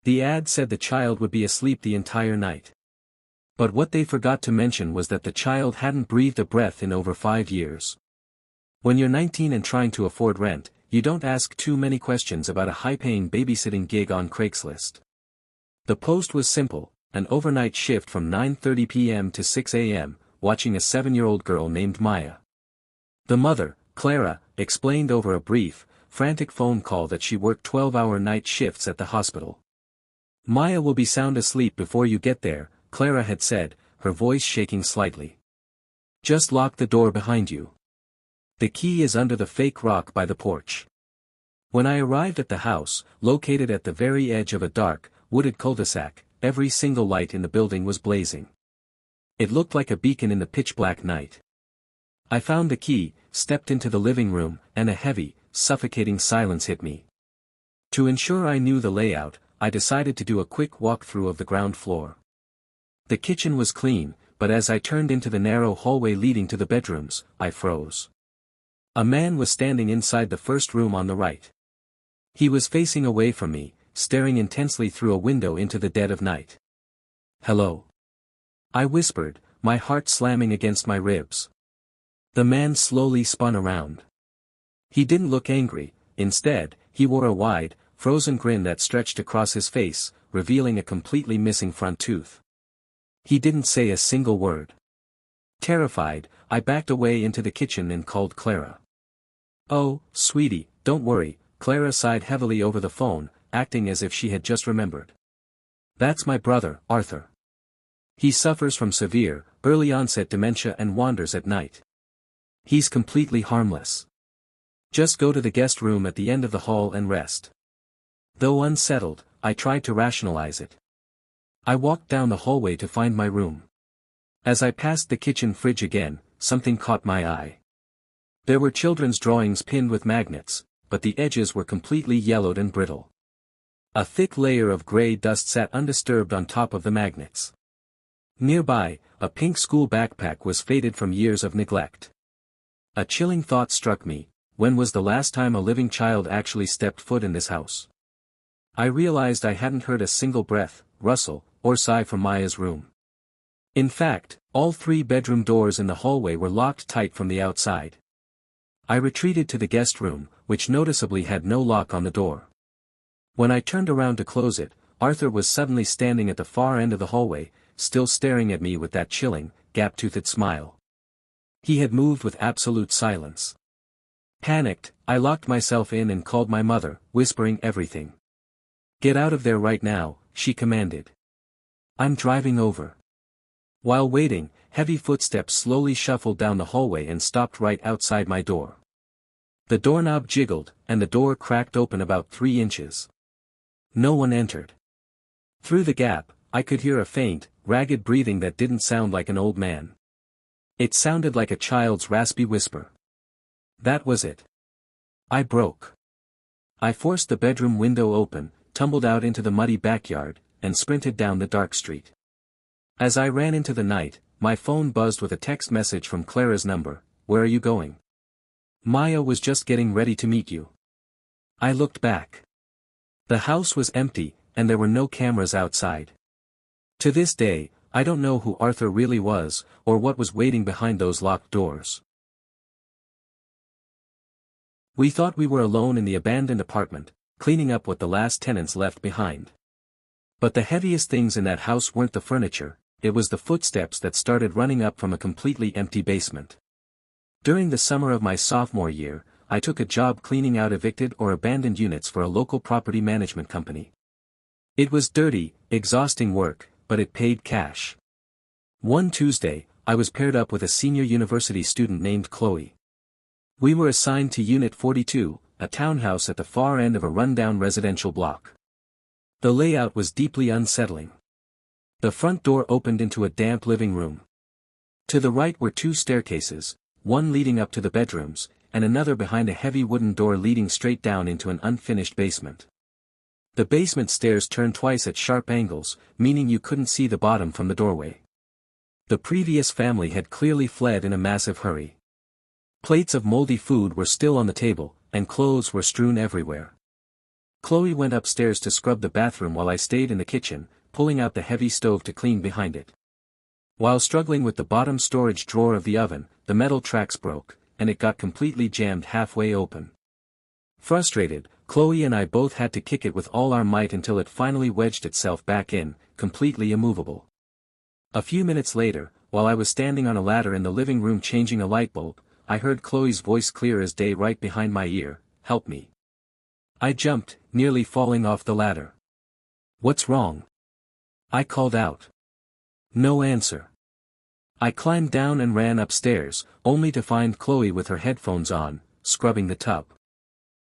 The ad said the child would be asleep the entire night. But what they forgot to mention was that the child hadn't breathed a breath in over 5 years. When you're 19 and trying to afford rent, you don't ask too many questions about a high-paying babysitting gig on Craigslist. The post was simple: an overnight shift from 9:30 p.m. to 6 a.m., watching a 7-year-old girl named Maya. The mother, Clara, explained over a brief, frantic phone call that she worked 12-hour night shifts at the hospital. "Maya will be sound asleep before you get there," Clara had said, her voice shaking slightly. "Just lock the door behind you. The key is under the fake rock by the porch." When I arrived at the house, located at the very edge of a dark, wooded cul-de-sac, every single light in the building was blazing. It looked like a beacon in the pitch-black night. I found the key, stepped into the living room, and a heavy, suffocating silence hit me. To ensure I knew the layout, I decided to do a quick walkthrough of the ground floor. The kitchen was clean, but as I turned into the narrow hallway leading to the bedrooms, I froze. A man was standing inside the first room on the right. He was facing away from me, staring intensely through a window into the dead of night. "Hello?" I whispered, my heart slamming against my ribs. The man slowly spun around. He didn't look angry; instead, he wore a wide, frozen grin that stretched across his face, revealing a completely missing front tooth. He didn't say a single word. Terrified, I backed away into the kitchen and called Clara. "Oh, sweetie, don't worry," Clara sighed heavily over the phone, acting as if she had just remembered. "That's my brother, Arthur. He suffers from severe, early-onset dementia and wanders at night. He's completely harmless. Just go to the guest room at the end of the hall and rest." Though unsettled, I tried to rationalize it. I walked down the hallway to find my room. As I passed the kitchen fridge again, something caught my eye. There were children's drawings pinned with magnets, but the edges were completely yellowed and brittle. A thick layer of gray dust sat undisturbed on top of the magnets. Nearby, a pink school backpack was faded from years of neglect. A chilling thought struck me: when was the last time a living child actually stepped foot in this house? I realized I hadn't heard a single breath, rustle, or sigh from Maya's room. In fact, all 3 bedroom doors in the hallway were locked tight from the outside. I retreated to the guest room, which noticeably had no lock on the door. When I turned around to close it, Arthur was suddenly standing at the far end of the hallway, still staring at me with that chilling, gap-toothed smile. He had moved with absolute silence. Panicked, I locked myself in and called my mother, whispering everything. "Get out of there right now," she commanded. "I'm driving over." While waiting, heavy footsteps slowly shuffled down the hallway and stopped right outside my door. The doorknob jiggled, and the door cracked open about 3 inches. No one entered. Through the gap, I could hear a faint, ragged breathing that didn't sound like an old man. It sounded like a child's raspy whisper. That was it. I broke. I forced the bedroom window open, tumbled out into the muddy backyard, and sprinted down the dark street. As I ran into the night, my phone buzzed with a text message from Clara's number: "Where are you going?" "Maya was just getting ready to meet you." I looked back. The house was empty, and there were no cameras outside. To this day, I don't know who Arthur really was, or what was waiting behind those locked doors. We thought we were alone in the abandoned apartment, cleaning up what the last tenants left behind. But the heaviest things in that house weren't the furniture, it was the footsteps that started running up from a completely empty basement. During the summer of my sophomore year, I took a job cleaning out evicted or abandoned units for a local property management company. It was dirty, exhausting work, but it paid cash. One Tuesday, I was paired up with a senior university student named Chloe. We were assigned to Unit 42, a townhouse at the far end of a rundown residential block. The layout was deeply unsettling. The front door opened into a damp living room. To the right were 2 staircases, one leading up to the bedrooms, and another behind a heavy wooden door leading straight down into an unfinished basement. The basement stairs turned twice at sharp angles, meaning you couldn't see the bottom from the doorway. The previous family had clearly fled in a massive hurry. Plates of moldy food were still on the table, and clothes were strewn everywhere. Chloe went upstairs to scrub the bathroom while I stayed in the kitchen, pulling out the heavy stove to clean behind it. While struggling with the bottom storage drawer of the oven, the metal tracks broke, and it got completely jammed halfway open. Frustrated, Chloe and I both had to kick it with all our might until it finally wedged itself back in, completely immovable. A few minutes later, while I was standing on a ladder in the living room changing a light bulb, I heard Chloe's voice clear as day right behind my ear, "Help me." I jumped, nearly falling off the ladder. "What's wrong?" I called out. No answer. I climbed down and ran upstairs, only to find Chloe with her headphones on, scrubbing the tub.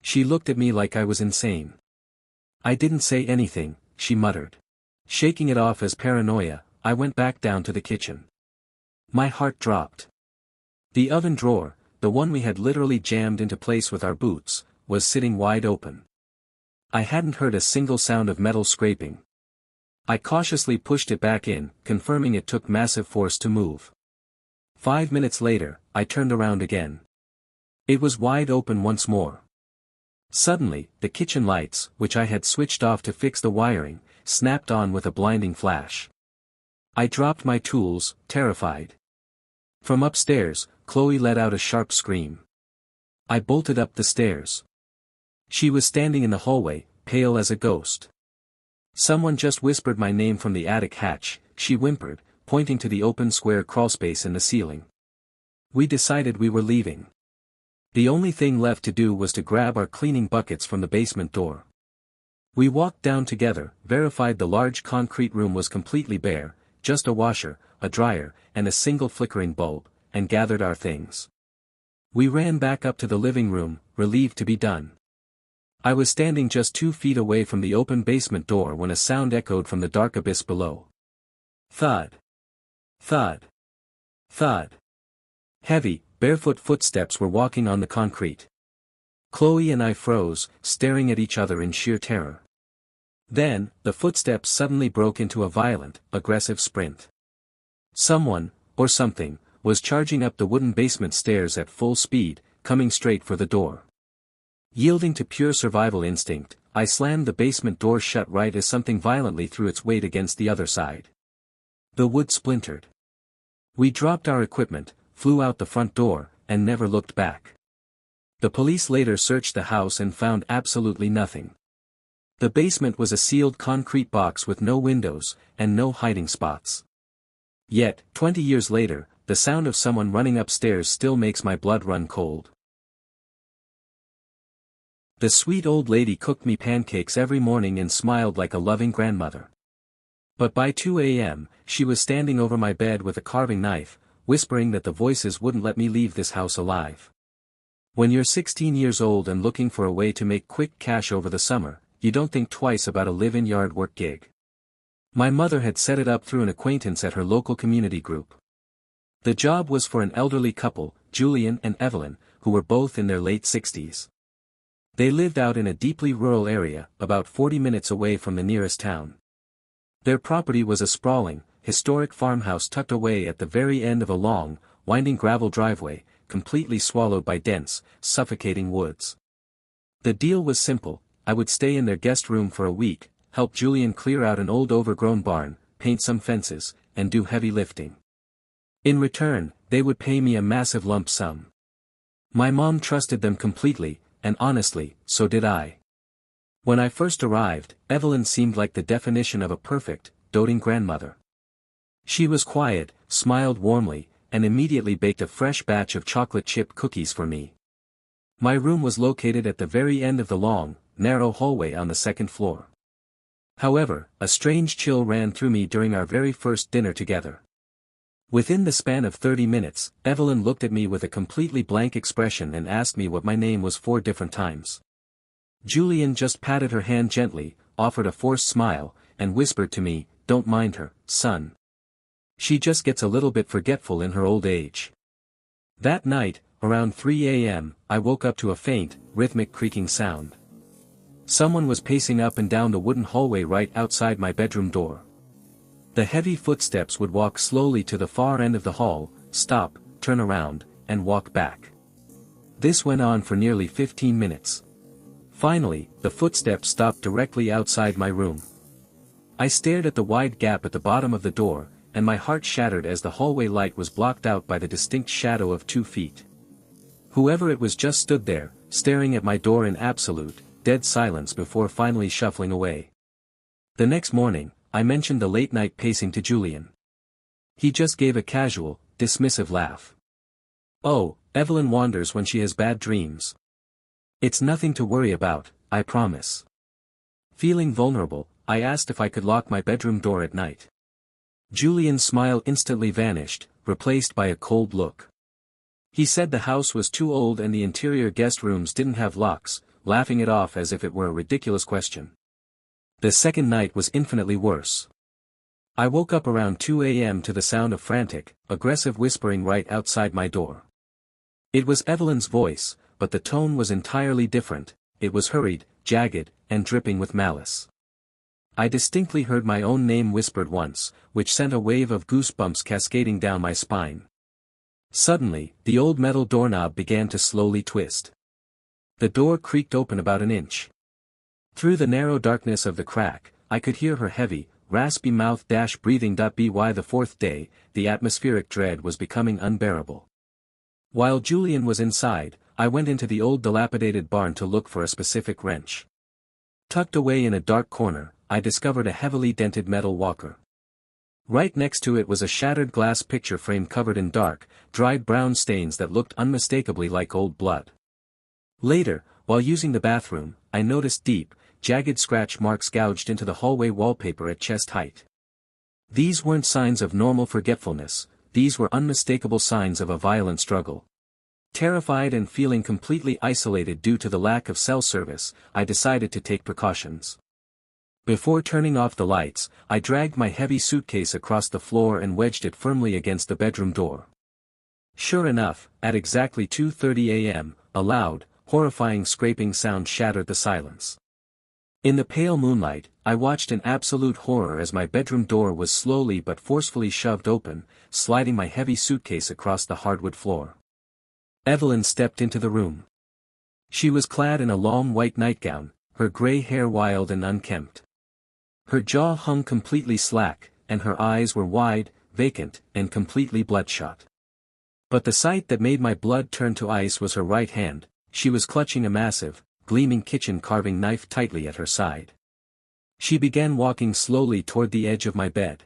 She looked at me like I was insane. "I didn't say anything," she muttered. Shaking it off as paranoia, I went back down to the kitchen. My heart dropped. The oven drawer, the one we had literally jammed into place with our boots, was sitting wide open. I hadn't heard a single sound of metal scraping. I cautiously pushed it back in, confirming it took massive force to move. 5 minutes later, I turned around again. It was wide open once more. Suddenly, the kitchen lights, which I had switched off to fix the wiring, snapped on with a blinding flash. I dropped my tools, terrified. From upstairs, Chloe let out a sharp scream. I bolted up the stairs. She was standing in the hallway, pale as a ghost. "Someone just whispered my name from the attic hatch," she whimpered, pointing to the open square crawlspace in the ceiling. We decided we were leaving. The only thing left to do was to grab our cleaning buckets from the basement door. We walked down together, verified the large concrete room was completely bare, just a washer, a dryer, and a single flickering bulb, and gathered our things. We ran back up to the living room, relieved to be done. I was standing just 2 feet away from the open basement door when a sound echoed from the dark abyss below. Thud. Thud. Thud. Heavy, barefoot footsteps were walking on the concrete. Chloe and I froze, staring at each other in sheer terror. Then, the footsteps suddenly broke into a violent, aggressive sprint. Someone, or something, was charging up the wooden basement stairs at full speed, coming straight for the door. Yielding to pure survival instinct, I slammed the basement door shut right as something violently threw its weight against the other side. The wood splintered. We dropped our equipment, flew out the front door, and never looked back. The police later searched the house and found absolutely nothing. The basement was a sealed concrete box with no windows, and no hiding spots. Yet, 20 years later, the sound of someone running upstairs still makes my blood run cold. The sweet old lady cooked me pancakes every morning and smiled like a loving grandmother. But by 2 a.m., she was standing over my bed with a carving knife, whispering that the voices wouldn't let me leave this house alive. When you're 16 years old and looking for a way to make quick cash over the summer, you don't think twice about a live-in yard work gig. My mother had set it up through an acquaintance at her local community group. The job was for an elderly couple, Julian and Evelyn, who were both in their late 60s. They lived out in a deeply rural area, about 40 minutes away from the nearest town. Their property was a sprawling, historic farmhouse tucked away at the very end of a long, winding gravel driveway, completely swallowed by dense, suffocating woods. The deal was simple: I would stay in their guest room for a week, help Julian clear out an old overgrown barn, paint some fences, and do heavy lifting. In return, they would pay me a massive lump sum. My mom trusted them completely, and honestly, so did I. When I first arrived, Evelyn seemed like the definition of a perfect, doting grandmother. She was quiet, smiled warmly, and immediately baked a fresh batch of chocolate chip cookies for me. My room was located at the very end of the long, narrow hallway on the second floor. However, a strange chill ran through me during our very first dinner together. Within the span of 30 minutes, Evelyn looked at me with a completely blank expression and asked me what my name was 4 different times. Julian just patted her hand gently, offered a forced smile, and whispered to me, "Don't mind her, son. She just gets a little bit forgetful in her old age." That night, around 3 a.m., I woke up to a faint, rhythmic creaking sound. Someone was pacing up and down the wooden hallway right outside my bedroom door. The heavy footsteps would walk slowly to the far end of the hall, stop, turn around, and walk back. This went on for nearly 15 minutes. Finally, the footsteps stopped directly outside my room. I stared at the wide gap at the bottom of the door, and my heart shattered as the hallway light was blocked out by the distinct shadow of 2 feet. Whoever it was just stood there, staring at my door in absolute, dead silence before finally shuffling away. The next morning, I mentioned the late-night pacing to Julian. He just gave a casual, dismissive laugh. "Oh, Evelyn wanders when she has bad dreams. It's nothing to worry about, I promise." Feeling vulnerable, I asked if I could lock my bedroom door at night. Julian's smile instantly vanished, replaced by a cold look. He said the house was too old and the interior guest rooms didn't have locks, laughing it off as if it were a ridiculous question. The second night was infinitely worse. I woke up around 2 a.m. to the sound of frantic, aggressive whispering right outside my door. It was Evelyn's voice, but the tone was entirely different. It was hurried, jagged, and dripping with malice. I distinctly heard my own name whispered once, which sent a wave of goosebumps cascading down my spine. Suddenly, the old metal doorknob began to slowly twist. The door creaked open about an inch. Through the narrow darkness of the crack, I could hear her heavy, raspy mouth breathing. By the fourth day, the atmospheric dread was becoming unbearable. While Julian was inside, I went into the old dilapidated barn to look for a specific wrench. Tucked away in a dark corner, I discovered a heavily dented metal walker. Right next to it was a shattered glass picture frame covered in dark, dried brown stains that looked unmistakably like old blood. Later, while using the bathroom, I noticed deep, jagged scratch marks gouged into the hallway wallpaper at chest height. These weren't signs of normal forgetfulness, these were unmistakable signs of a violent struggle. Terrified and feeling completely isolated due to the lack of cell service, I decided to take precautions. Before turning off the lights, I dragged my heavy suitcase across the floor and wedged it firmly against the bedroom door. Sure enough, at exactly 2:30 a.m., a loud, horrifying scraping sound shattered the silence. In the pale moonlight, I watched in absolute horror as my bedroom door was slowly but forcefully shoved open, sliding my heavy suitcase across the hardwood floor. Evelyn stepped into the room. She was clad in a long white nightgown, her gray hair wild and unkempt. Her jaw hung completely slack, and her eyes were wide, vacant, and completely bloodshot. But the sight that made my blood turn to ice was her right hand. She was clutching a massive, gleaming kitchen carving knife tightly at her side. She began walking slowly toward the edge of my bed.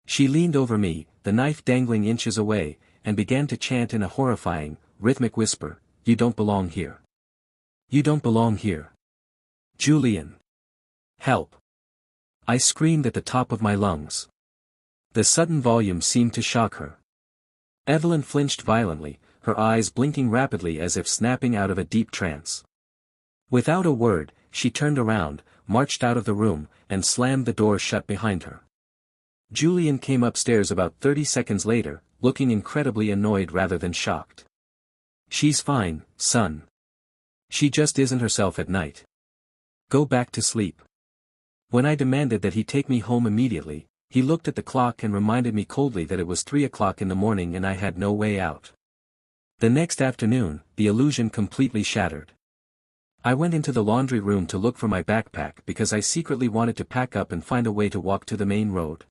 She leaned over me, the knife dangling inches away, and began to chant in a horrifying, rhythmic whisper, "You don't belong here. You don't belong here. Julian. Help." I screamed at the top of my lungs. The sudden volume seemed to shock her. Evelyn flinched violently, her eyes blinking rapidly as if snapping out of a deep trance. Without a word, she turned around, marched out of the room, and slammed the door shut behind her. Julian came upstairs about 30 seconds later, looking incredibly annoyed rather than shocked. "She's fine, son. She just isn't herself at night. Go back to sleep." When I demanded that he take me home immediately, he looked at the clock and reminded me coldly that it was 3 o'clock in the morning and I had no way out. The next afternoon, the illusion completely shattered. I went into the laundry room to look for my backpack because I secretly wanted to pack up and find a way to walk to the main road.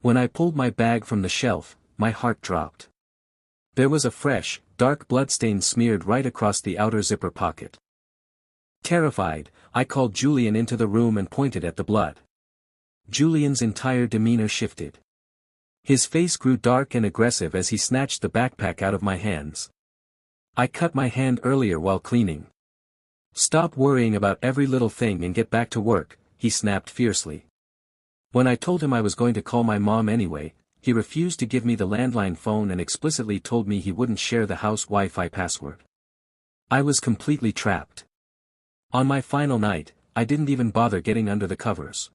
When I pulled my bag from the shelf, my heart dropped. There was a fresh, dark bloodstain smeared right across the outer zipper pocket. Terrified, I called Julian into the room and pointed at the blood. Julian's entire demeanor shifted. His face grew dark and aggressive as he snatched the backpack out of my hands. "I cut my hand earlier while cleaning. Stop worrying about every little thing and get back to work," he snapped fiercely. When I told him I was going to call my mom anyway, he refused to give me the landline phone and explicitly told me he wouldn't share the house Wi-Fi password. I was completely trapped. On my final night, I didn't even bother getting under the covers.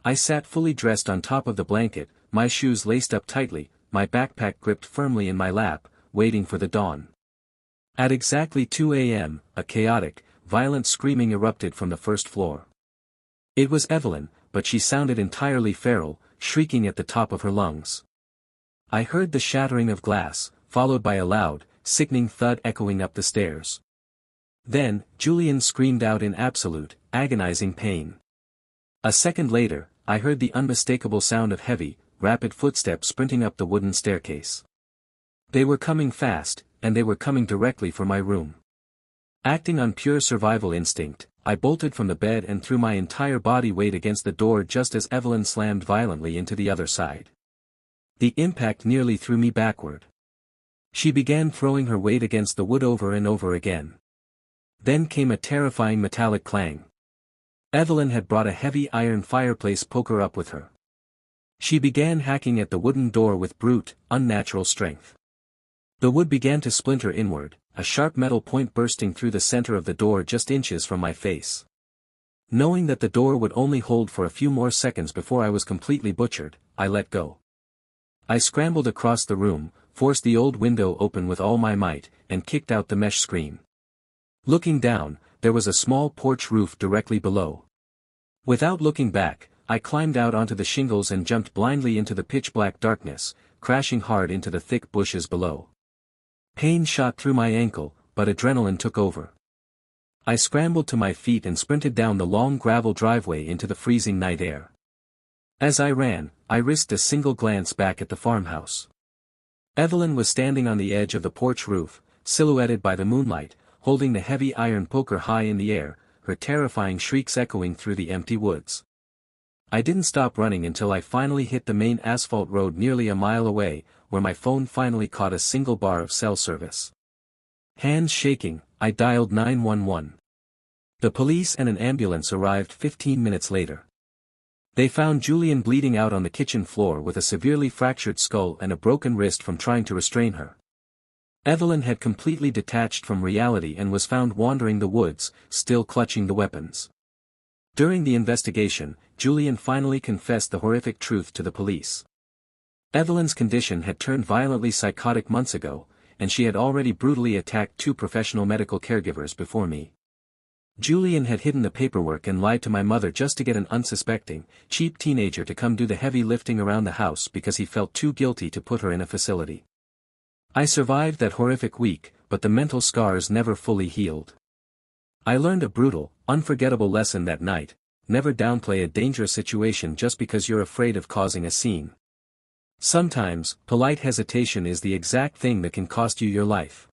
I sat fully dressed on top of the blanket, my shoes laced up tightly, my backpack gripped firmly in my lap, waiting for the dawn. At exactly 2 a.m., a chaotic, violent screaming erupted from the first floor. It was Evelyn, but she sounded entirely feral, shrieking at the top of her lungs. I heard the shattering of glass, followed by a loud, sickening thud echoing up the stairs. Then, Julian screamed out in absolute, agonizing pain. A second later, I heard the unmistakable sound of heavy, rapid footsteps sprinting up the wooden staircase. They were coming fast, and they were coming directly for my room. Acting on pure survival instinct, I bolted from the bed and threw my entire body weight against the door just as Evelyn slammed violently into the other side. The impact nearly threw me backward. She began throwing her weight against the wood over and over again. Then came a terrifying metallic clang. Evelyn had brought a heavy iron fireplace poker up with her. She began hacking at the wooden door with brute, unnatural strength. The wood began to splinter inward, a sharp metal point bursting through the center of the door just inches from my face. Knowing that the door would only hold for a few more seconds before I was completely butchered, I let go. I scrambled across the room, forced the old window open with all my might, and kicked out the mesh screen. Looking down, there was a small porch roof directly below. Without looking back, I climbed out onto the shingles and jumped blindly into the pitch-black darkness, crashing hard into the thick bushes below. Pain shot through my ankle, but adrenaline took over. I scrambled to my feet and sprinted down the long gravel driveway into the freezing night air. As I ran, I risked a single glance back at the farmhouse. Evelyn was standing on the edge of the porch roof, silhouetted by the moonlight, holding the heavy iron poker high in the air, her terrifying shrieks echoing through the empty woods. I didn't stop running until I finally hit the main asphalt road nearly a mile away, where my phone finally caught a single bar of cell service. Hands shaking, I dialed 911. The police and an ambulance arrived 15 minutes later. They found Julian bleeding out on the kitchen floor with a severely fractured skull and a broken wrist from trying to restrain her. Evelyn had completely detached from reality and was found wandering the woods, still clutching the weapons. During the investigation, Julian finally confessed the horrific truth to the police. Evelyn's condition had turned violently psychotic months ago, and she had already brutally attacked 2 professional medical caregivers before me. Julian had hidden the paperwork and lied to my mother just to get an unsuspecting, cheap teenager to come do the heavy lifting around the house because he felt too guilty to put her in a facility. I survived that horrific week, but the mental scars never fully healed. I learned a brutal, unforgettable lesson that night: never downplay a dangerous situation just because you're afraid of causing a scene. Sometimes, polite hesitation is the exact thing that can cost you your life.